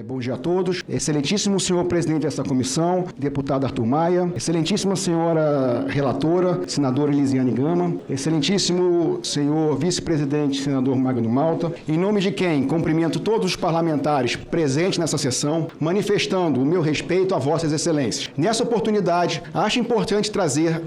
Bom dia a todos. Excelentíssimo senhor presidente dessa comissão, deputado Arthur Maia, excelentíssima senhora relatora, senadora Elisiane Gama, excelentíssimo senhor vice-presidente, senador Magno Malta, em nome de quem cumprimento todos os parlamentares presentes nessa sessão, manifestando o meu respeito a vossas excelências. Nessa oportunidade, acho importante trazer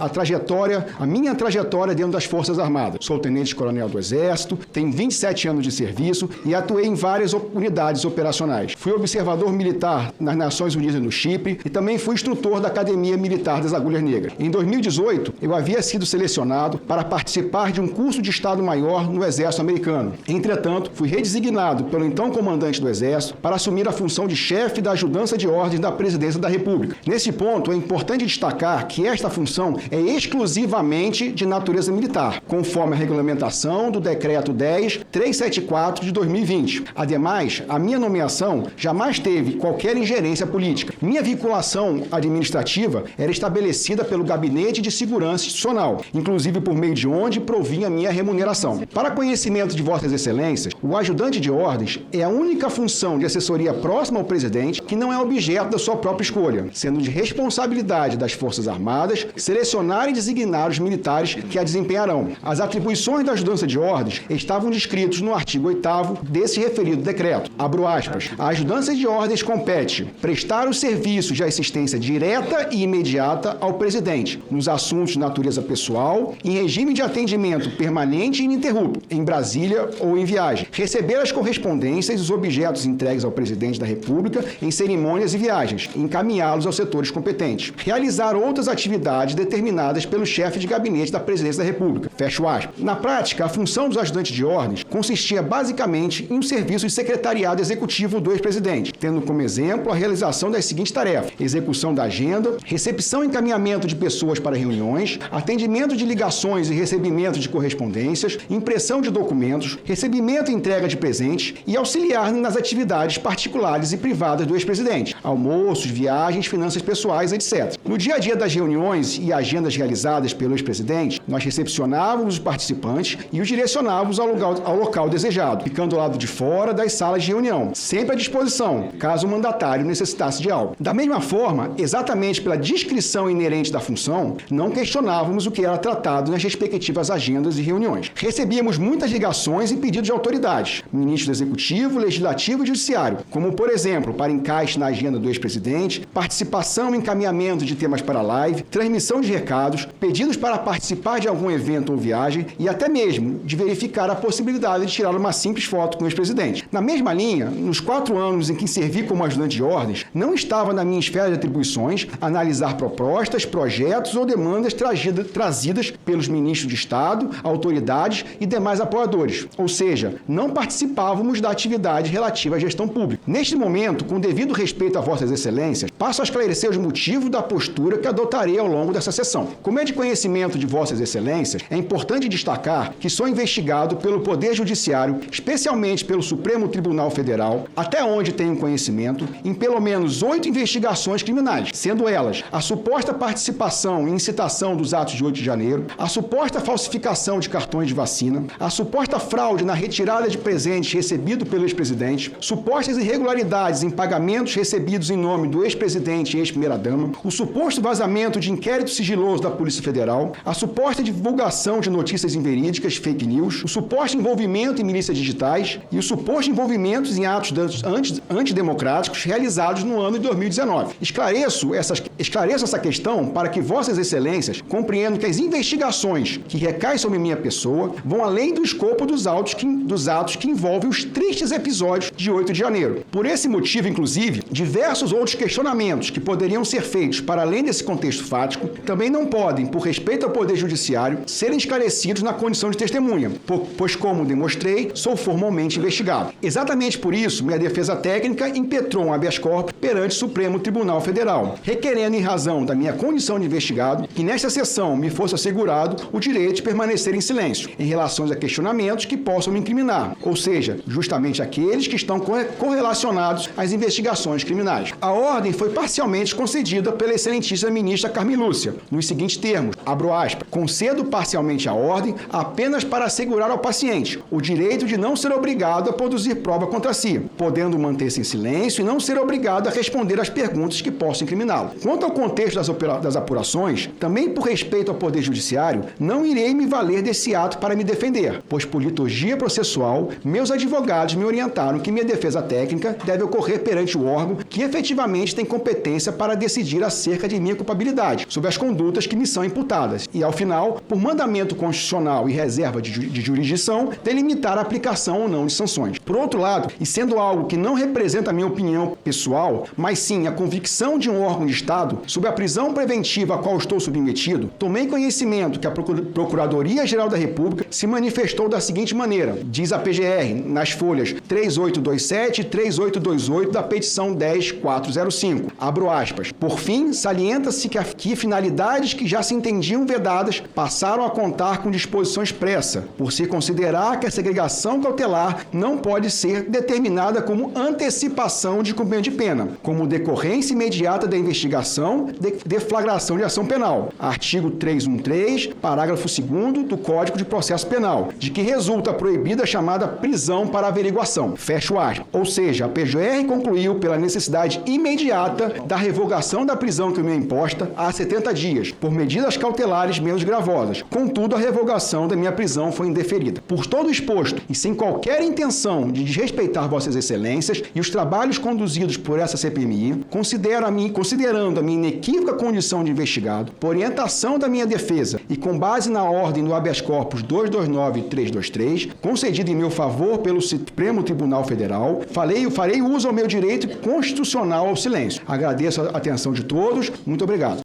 a minha trajetória dentro das Forças Armadas. Sou tenente-coronel do Exército, tenho 27 anos de serviço e atuei em várias unidades operacionais. Fui observador militar nas Nações Unidas no Chipre e também fui instrutor da Academia Militar das Agulhas Negras. Em 2018, eu havia sido selecionado para participar de um curso de Estado-Maior no Exército americano. Entretanto, fui redesignado pelo então comandante do Exército para assumir a função de chefe da ajudança de ordens da Presidência da República. Nesse ponto, é importante destacar que esta função é exclusivamente de natureza militar, conforme a regulamentação do Decreto 10.374 de 2020. Ademais, a minha nomeação jamais teve qualquer ingerência política. Minha vinculação administrativa era estabelecida pelo Gabinete de Segurança Institucional, inclusive por meio de onde provinha minha remuneração. Para conhecimento de vossas excelências, o ajudante de ordens é a única função de assessoria próxima ao presidente que não é objeto da sua própria escolha, sendo de responsabilidade das Forças Armadas selecionar e designar os militares que a desempenharão. As atribuições da ajudância de ordens estavam descritas no artigo 8º desse referido decreto. Abro aspas. A ajudância de ordens compete prestar os serviços de assistência direta e imediata ao presidente, nos assuntos de natureza pessoal, em regime de atendimento permanente e ininterrupto, em Brasília ou em viagem. Receber as correspondências e os objetos entregues ao presidente da República em cerimônias e viagens, e encaminhá-los aos setores competentes. Realizar outras atividades determinadas pelo chefe de gabinete da Presidência da República. Fecho aspas. Na prática, a função dos ajudantes de ordens consistia basicamente em um serviço de secretariado executivo do ex-presidente, tendo como exemplo a realização das seguintes tarefas: execução da agenda, recepção e encaminhamento de pessoas para reuniões, atendimento de ligações e recebimento de correspondências, impressão de documentos, recebimento e entrega de presentes e auxiliar nas atividades particulares e privadas do ex-presidente, almoços, viagens, finanças pessoais, etc. No dia a dia das reuniões e agendas realizadas pelo ex-presidente, nós recepcionávamos os participantes e os direcionávamos ao local desejado, ficando ao lado de fora das salas de reunião, sempre à disposição, caso o mandatário necessitasse de algo. Da mesma forma, exatamente pela descrição inerente da função, não questionávamos o que era tratado nas respectivas agendas e reuniões. Recebíamos muitas ligações e pedidos de autoridades, ministro do Executivo, Legislativo e Judiciário, como, por exemplo, para encaixe na agenda do ex-presidente, participação e encaminhamento de temas para live, transmissão de recados, pedidos para participar de algum evento ou viagem e até mesmo de verificar a possibilidade de tirar uma simples foto com o ex-presidente. Na mesma linha, nos 4 anos em que servi como ajudante de ordens, não estava na minha esfera de atribuições analisar propostas, projetos ou demandas trazidas pelos ministros de Estado, autoridades e demais apoiadores. Ou seja, não participávamos da atividade relativa à gestão pública. Neste momento, com devido respeito a vossas excelências, passo a esclarecer os motivos da postura que adotarei ao longo dessa sessão. Como é de conhecimento de vossas excelências, é importante destacar que sou investigado pelo Poder Judiciário, especialmente pelo Supremo Tribunal Federal, até onde tenho conhecimento, em pelo menos 8 investigações criminais, sendo elas a suposta participação e incitação dos atos de 8 de janeiro, a suposta falsificação de cartões de vacina, a suposta fraude na retirada de presentes recebido pelo ex-presidente, supostas irregularidades em pagamentos recebidos em nome do ex-presidente e ex-primeira-dama, o suposto vazamento de inquérito sigiloso da Polícia Federal, a suposta divulgação de notícias inverídicas, fake news, o suposto envolvimento em milícias digitais e o suposto envolvimento em atos antidemocráticos realizados no ano de 2019. Esclareço essa questão para que vossas excelências compreendam que as investigações que recaem sobre minha pessoa vão além do escopo dos atos que envolvem os tristes episódios de 8 de janeiro. Por esse motivo, inclusive, diversos outros questionamentos que poderiam ser feitos para além desse contexto fático também não podem, por respeito ao Poder Judiciário, serem esclarecidos na condição de testemunha, pois, como demonstrei, sou formalmente investigado. Exatamente por isso, minha defesa técnica impetrou um habeas corpus perante o Supremo Tribunal Federal, requerendo, em razão da minha condição de investigado, que nesta sessão me fosse assegurado o direito de permanecer em silêncio em relação a questionamentos que possam me incriminar, ou seja, justamente aqueles que estão correlacionados às investigações criminais. A ordem foi parcialmente concedida pela excelência excelentíssima ministra Carmen Lúcia, nos seguintes termos, abro aspas, concedo parcialmente a ordem apenas para assegurar ao paciente o direito de não ser obrigado a produzir prova contra si, podendo manter-se em silêncio e não ser obrigado a responder às perguntas que possam incriminá-lo. Quanto ao contexto das apurações, também por respeito ao Poder Judiciário, não irei me valer desse ato para me defender, pois por liturgia processual, meus advogados me orientaram que minha defesa técnica deve ocorrer perante o órgão que efetivamente tem competência para decidir acerca de minha culpabilidade, sobre as condutas que me são imputadas, e, ao final, por mandamento constitucional e reserva de jurisdição, delimitar a aplicação ou não de sanções. Por outro lado, e sendo algo que não representa a minha opinião pessoal, mas sim a convicção de um órgão de Estado, sobre a prisão preventiva a qual estou submetido, tomei conhecimento que a Procuradoria-Geral da República se manifestou da seguinte maneira, diz a PGR, nas folhas 3827 e 3828 da petição 10405. Abro aspas. Por fim, salienta-se que finalidades que já se entendiam vedadas passaram a contar com disposição expressa, por se considerar que a segregação cautelar não pode ser determinada como antecipação de cumprimento de pena, como decorrência imediata da investigação, deflagração de ação penal. Artigo 313, parágrafo 2º do Código de Processo Penal, de que resulta proibida a chamada prisão para averiguação. Fecho aspas. Ou seja, a PGR concluiu pela necessidade imediata da revogação da prisão que me é imposta há 70 dias, por medidas cautelares menos gravosas. Contudo, a revogação da minha prisão foi indeferida. Por todo o exposto, e sem qualquer intenção de desrespeitar Vossas Excelências e os trabalhos conduzidos por essa CPMI, considerando a minha inequívoca condição de investigado, por orientação da minha defesa e com base na ordem do habeas corpus 229 e 323, concedida em meu favor pelo Supremo Tribunal Federal, farei uso ao meu direito constitucional ao silêncio. Agradeço a atenção de todos. Muito obrigado.